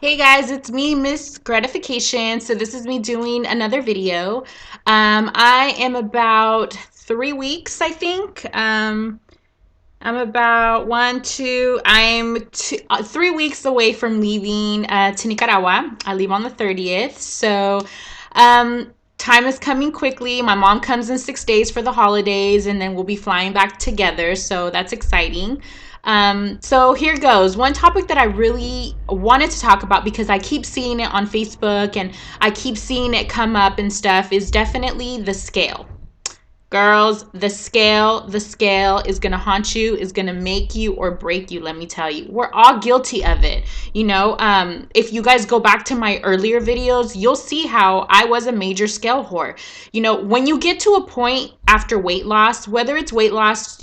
Hey guys, it's me, Miss Gratification. So this is me doing another video. I am about 3 weeks, I think. I'm about I'm 3 weeks away from leaving to Nicaragua. I leave on the 30th. So time is coming quickly. My mom comes in 6 days for the holidays, and then we'll be flying back together. So that's exciting. So here goes. One topic that I really wanted to talk about because I keep seeing it on Facebook and I keep seeing it come up and stuff is definitely the scale. Girls, the scale is going to haunt you, is going to make you or break you, let me tell you. We're all guilty of it. If you guys go back to my earlier videos, you'll see how I was a major scale whore. When you get to a point after weight loss, whether it's weight loss,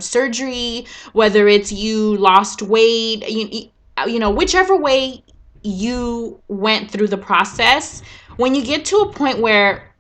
surgery, whether it's you lost weight, whichever way you went through the process, when you get to a point where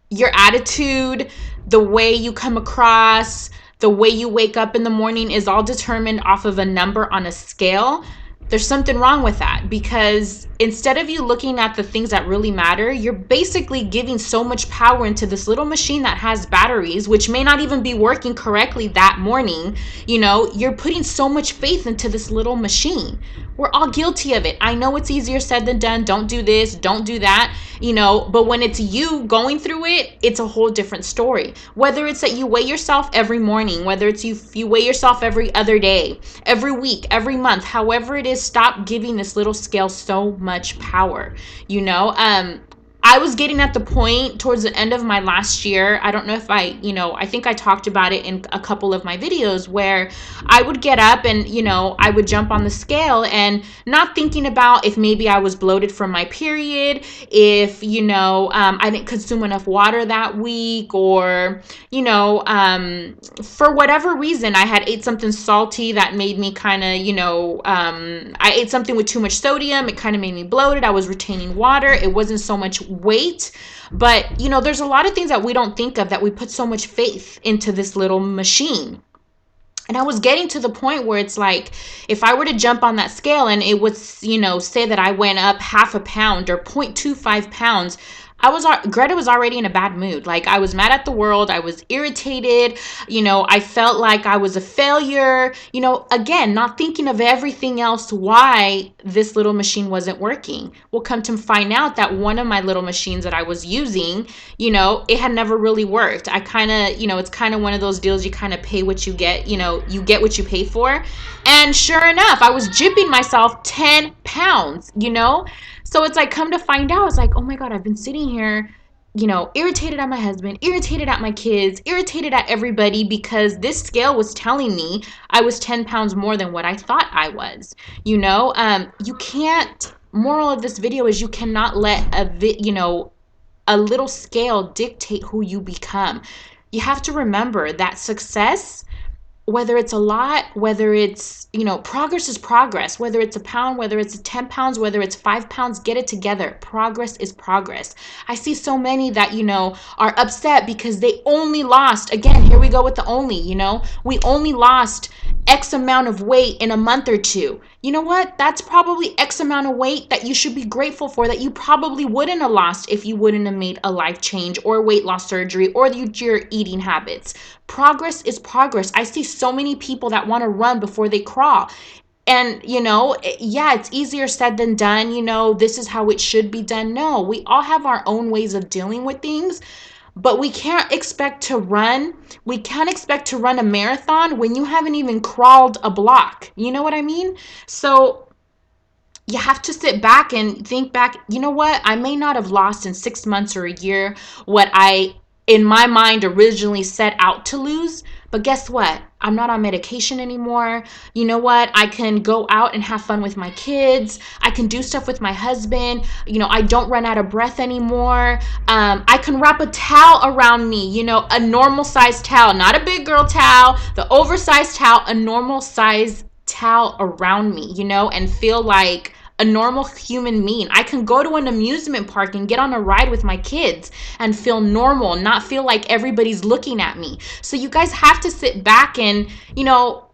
your attitude, the way you come across, the way you wake up in the morning is all determined off of a number on a scale. There's something wrong with that, because instead of you looking at the things that really matter, you're basically giving so much power into this little machine that has batteries, which may not even be working correctly that morning. You're putting so much faith into this little machine. We're all guilty of it. I know it's easier said than done. Don't do this, don't do that, but when it's you going through it, it's a whole different story. Whether it's that you weigh yourself every morning, whether it's you weigh yourself every other day, every week, every month, however it is, stop giving this little scale so much power. I was getting at the point towards the end of my last year. I don't know if I think I talked about it in a couple of my videos, where I would get up and, I would jump on the scale and not thinking about if maybe I was bloated from my period, if, I didn't consume enough water that week, or, for whatever reason, I had ate something salty that made me kind of, I ate something with too much sodium. It kind of made me bloated. I was retaining water. It wasn't so much weight. But, there's a lot of things that we don't think of, that we put so much faith into this little machine. And I was getting to the point where it's like, if I were to jump on that scale and it would, say that I went up half a pound or 0.25 pounds, Greta was already in a bad mood. Like, I was mad at the world. I was irritated. I felt like I was a failure. Again, not thinking of everything else, why this little machine wasn't working. Well, come to find out that one of my little machines that I was using, it had never really worked. I kind of, it's kind of one of those deals, you kind of pay what you get, you get what you pay for. And sure enough, I was jipping myself 10 pounds, So it's like, come to find out, it's like, oh my God, I've been sitting here, irritated at my husband, irritated at my kids, irritated at everybody, because this scale was telling me I was 10 pounds more than what I thought I was. You can't, moral of this video is, you cannot let a little scale dictate who you become. You have to remember that success, whether it's a lot, whether it's, progress is progress, whether it's a pound, whether it's 10 pounds, whether it's 5 pounds, get it together. Progress is progress. I see so many that, are upset because they only lost, again, here we go with the only, we only lost X amount of weight in a month or two. You know what? That's probably X amount of weight that you should be grateful for, that you probably wouldn't have lost if you wouldn't have made a life change or weight loss surgery or your eating habits. Progress is progress. I see so many people that want to run before they crawl. And, yeah, it's easier said than done. This is how it should be done. No, we all have our own ways of dealing with things. But we can't expect to run. We can't expect to run a marathon when you haven't even crawled a block. You know what I mean? So you have to sit back and think back, you know what? I may not have lost in 6 months or a year what I, in my mind, originally set out to lose. But guess what? I'm not on medication anymore. You know what? I can go out and have fun with my kids. I can do stuff with my husband. I don't run out of breath anymore. I can wrap a towel around me, a normal size towel, not a big girl towel, the oversized towel, a normal size towel around me, and feel like a normal human being. I can go to an amusement park and get on a ride with my kids and feel normal, not feel like everybody's looking at me. So you guys have to sit back and,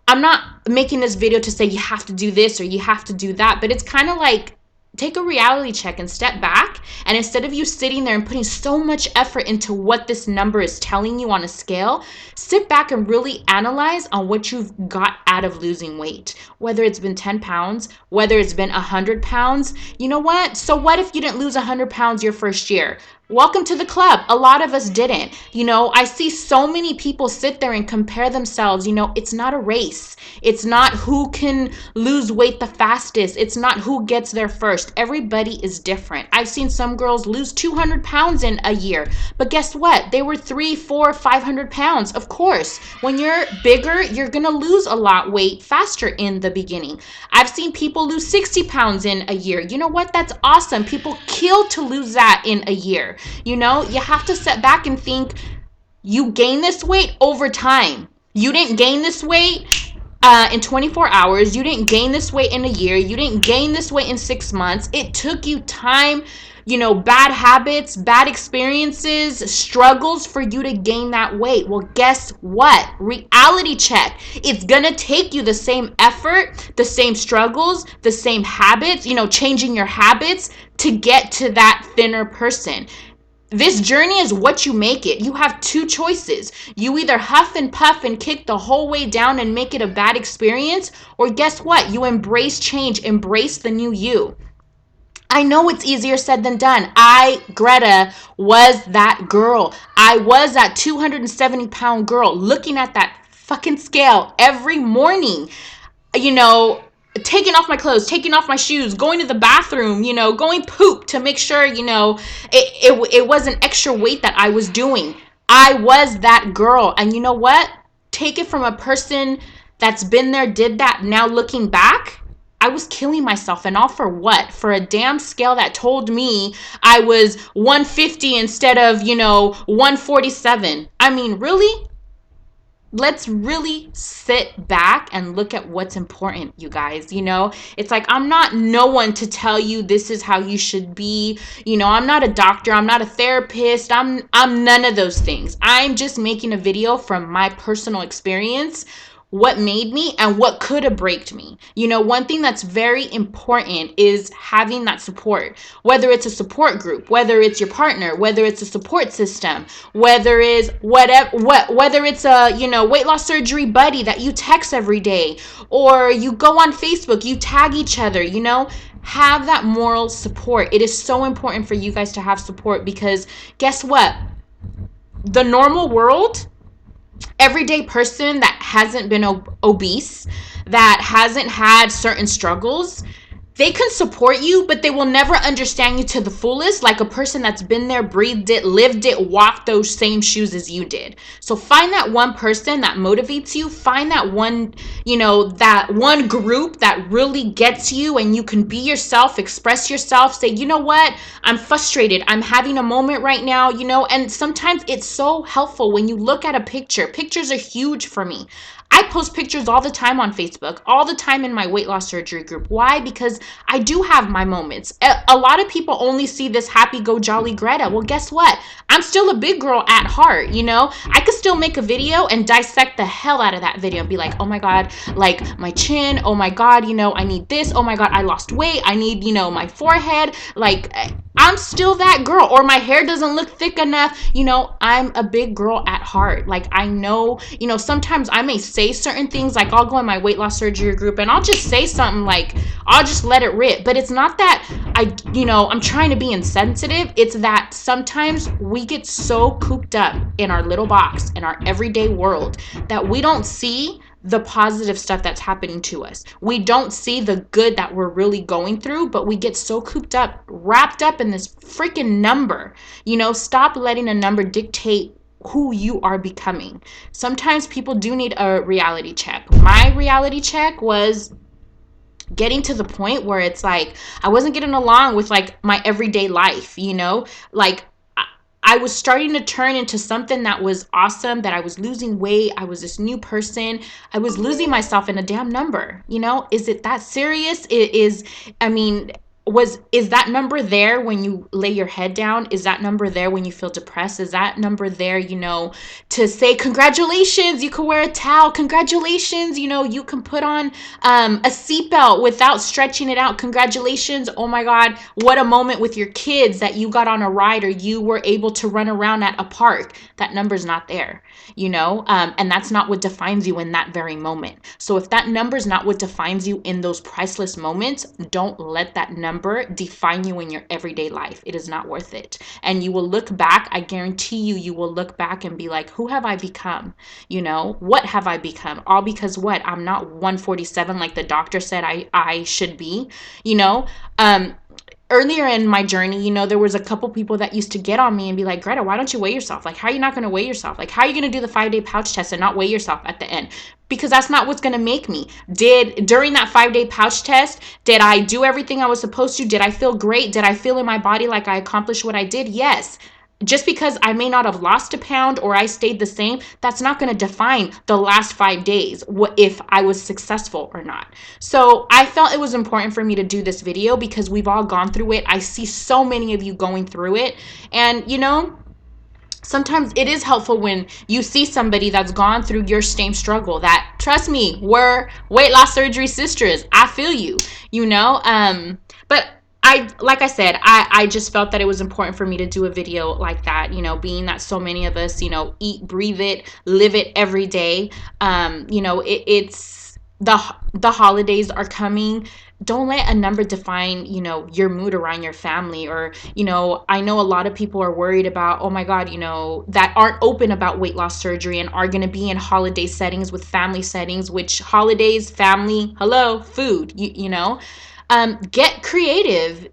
I'm not making this video to say you have to do this or you have to do that, but it's kind of like, take a reality check and step back. And instead of you sitting there and putting so much effort into what this number is telling you on a scale, sit back and really analyze on what you've got out of losing weight. Whether it's been 10 pounds, whether it's been 100 pounds. You know what? So what if you didn't lose 100 pounds your first year? Welcome to the club. A lot of us didn't. You know, I see so many people sit there and compare themselves. You know, it's not a race. It's not who can lose weight the fastest. It's not who gets there first. Everybody is different. I've seen some girls lose 200 pounds in a year, but guess what? They were 3, 4, 500 pounds. Of course, when you're bigger, you're going to lose a lot weight faster in the beginning. I've seen people lose 60 pounds in a year. You know what? That's awesome. People kill to lose that in a year. You know, you have to step back and think, you gain this weight over time. You didn't gain this weight in 24 hours. You didn't gain this weight in a year. You didn't gain this weight in 6 months. It took you time, you know, bad habits, bad experiences, struggles for you to gain that weight. Well, guess what? Reality check. It's going to take you the same effort, the same struggles, the same habits, you know, changing your habits to get to that thinner person. This journey is what you make it. You have two choices. You either huff and puff and kick the whole way down and make it a bad experience, or guess what? You embrace change, embrace the new you. I know it's easier said than done. Greta, was that girl. I was that 270-pound girl looking at that fucking scale every morning, you know, taking off my clothes, taking off my shoes, going to the bathroom, you know, going poop to make sure, you know, it wasn't extra weight that I was doing. I was that girl. And you know what? Take it from a person that's been there, did that. Now looking back, I was killing myself, and all for what? For a damn scale that told me I was 150 instead of, you know, 147. I mean, really? Let's really sit back and look at what's important, you guys. You know, it's like, I'm not no one to tell you this is how you should be. You know, I'm not a doctor, I'm not a therapist, I'm none of those things. I'm just making a video from my personal experience, what made me and what could have braked me. You know, one thing that's very important is having that support, whether it's a support group, whether it's your partner, whether it's a support system, whether it's whether it's a, you know, weight loss surgery buddy that you text every day, or you go on Facebook, you tag each other, you know. Have that moral support. It is so important for you guys to have support, because guess what? The normal world, everyday person that hasn't been obese, that hasn't had certain struggles, they can support you, but they will never understand you to the fullest like a person that's been there, breathed it, lived it, walked those same shoes as you did. So find that one person that motivates you. Find that one, you know, that one group that really gets you, and you can be yourself, express yourself, say, you know what, I'm frustrated, I'm having a moment right now, you know. And sometimes it's so helpful when you look at a picture. Pictures are huge for me. I post pictures all the time on Facebook, all the time in my weight loss surgery group. Why? Because I do have my moments. A lot of people only see this happy go jolly Greta. Well, guess what? I'm still a big girl at heart, you know? I could still make a video and dissect the hell out of that video and be like, oh my God, like my chin, oh my God, you know, I need this, oh my God, I lost weight, I need, you know, my forehead, like I'm still that girl. Or my hair doesn't look thick enough, you know. I'm a big girl at heart. Like, I know, you know, sometimes I may say certain things, like I'll go in my weight loss surgery group and I'll just say something, like I'll just let it rip. But it's not that I'm trying to be insensitive. It's that sometimes we get so cooped up in our little box, in our everyday world, that we don't see the positive stuff that's happening to us. We don't see the good that we're really going through, but we get so cooped up, wrapped up in this freaking number. You know, stop letting a number dictate who you are becoming. Sometimes people do need a reality check. My reality check was getting to the point where it's like I wasn't getting along with like my everyday life, you know? Like I was starting to turn into something that was awesome, that I was losing weight. I was this new person. I was losing myself in a damn number. You know, is it that serious? It is. I mean, is that number there when you lay your head down? Is that number there when you feel depressed? Is that number there, to say congratulations, you can wear a towel, congratulations, you can put on a seatbelt without stretching it out, congratulations, oh my god, what a moment with your kids that you got on a ride or you were able to run around at a park. That number's not there, and that's not what defines you in that very moment. So if that number's not what defines you in those priceless moments, don't let that number define you in your everyday life. It is not worth it. And you will look back, I guarantee you will look back and be like, who have I become? What have I become? All because what? I'm not 147 like the doctor said I should be, you know? Earlier in my journey, there was a couple people that used to get on me and be like, Greta, why don't you weigh yourself? Like, how are you not going to weigh yourself? Like, how are you going to do the 5-day pouch test and not weigh yourself at the end? Because that's not what's going to make me. During that 5-day pouch test, did I do everything I was supposed to? Did I feel great? Did I feel in my body like I accomplished what I did? Yes. Just because I may not have lost a pound or I stayed the same, that's not going to define the last 5 days, if I was successful or not. So I felt it was important for me to do this video because we've all gone through it. I see so many of you going through it. And, sometimes it is helpful when you see somebody that's gone through your same struggle, that, trust me, we're weight loss surgery sisters. I feel you, but like I said, I just felt that it was important for me to do a video like that, being that so many of us, eat, breathe it, live it every day. It's the holidays are coming. Don't let a number define, your mood around your family. Or, I know a lot of people are worried about, oh my God, that aren't open about weight loss surgery and are going to be in holiday settings with family settings, which holidays, family, hello, food, get creative.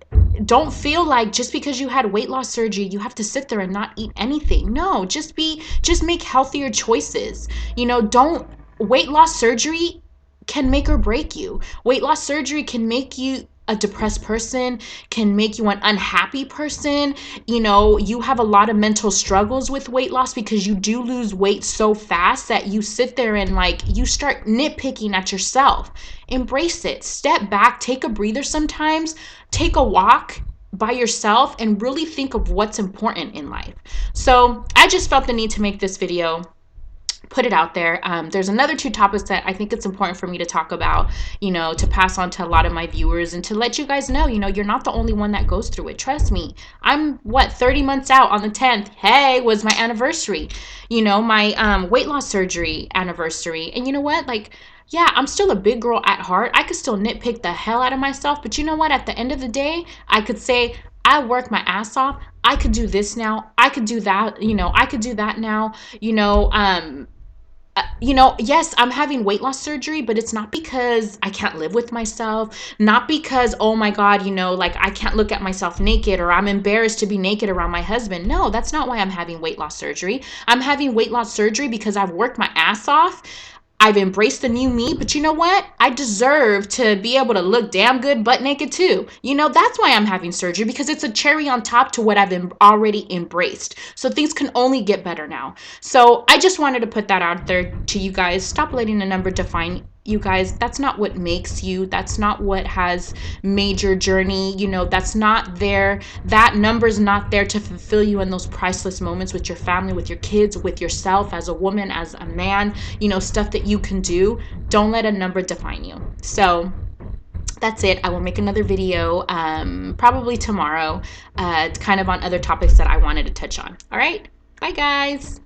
Don't feel like just because you had weight loss surgery, you have to sit there and not eat anything. No, just make healthier choices. Don't weight loss surgery can make or break you. Weight loss surgery can make you a depressed person, can make you an unhappy person. You have a lot of mental struggles with weight loss because you do lose weight so fast that you sit there and you start nitpicking at yourself. Embrace it. Step back, take a breather sometimes, take a walk by yourself and really think of what's important in life. So I just felt the need to make this video, put it out there. There's another 2 topics that I think it's important for me to talk about, to pass on to a lot of my viewers and to let you guys know, you're not the only one that goes through it. Trust me. I'm 30 months out. On the 10th, hey, was my anniversary, my weight loss surgery anniversary. And you know what? Yeah, I'm still a big girl at heart. I could still nitpick the hell out of myself. But you know what? At the end of the day, I could say, I worked my ass off. I could do this now. I could do that. I could do that now. Yes, I'm having weight loss surgery, but it's not because I can't live with myself, not because, oh my God, I can't look at myself naked or I'm embarrassed to be naked around my husband. No, that's not why I'm having weight loss surgery. I'm having weight loss surgery because I've worked my ass off. I've embraced the new me, but you know what? I deserve to be able to look damn good butt naked too. That's why I'm having surgery, because it's a cherry on top to what I've already embraced. So things can only get better now. So I just wanted to put that out there to you guys. Stop letting a number define you guys. That's not what makes you. That's not what has made your journey. That's not there. That number's not there to fulfill you in those priceless moments with your family, with your kids, with yourself as a woman, as a man, stuff that you can do. Don't let a number define you. So that's it. I will make another video probably tomorrow, kind of on other topics that I wanted to touch on. All right. Bye, guys.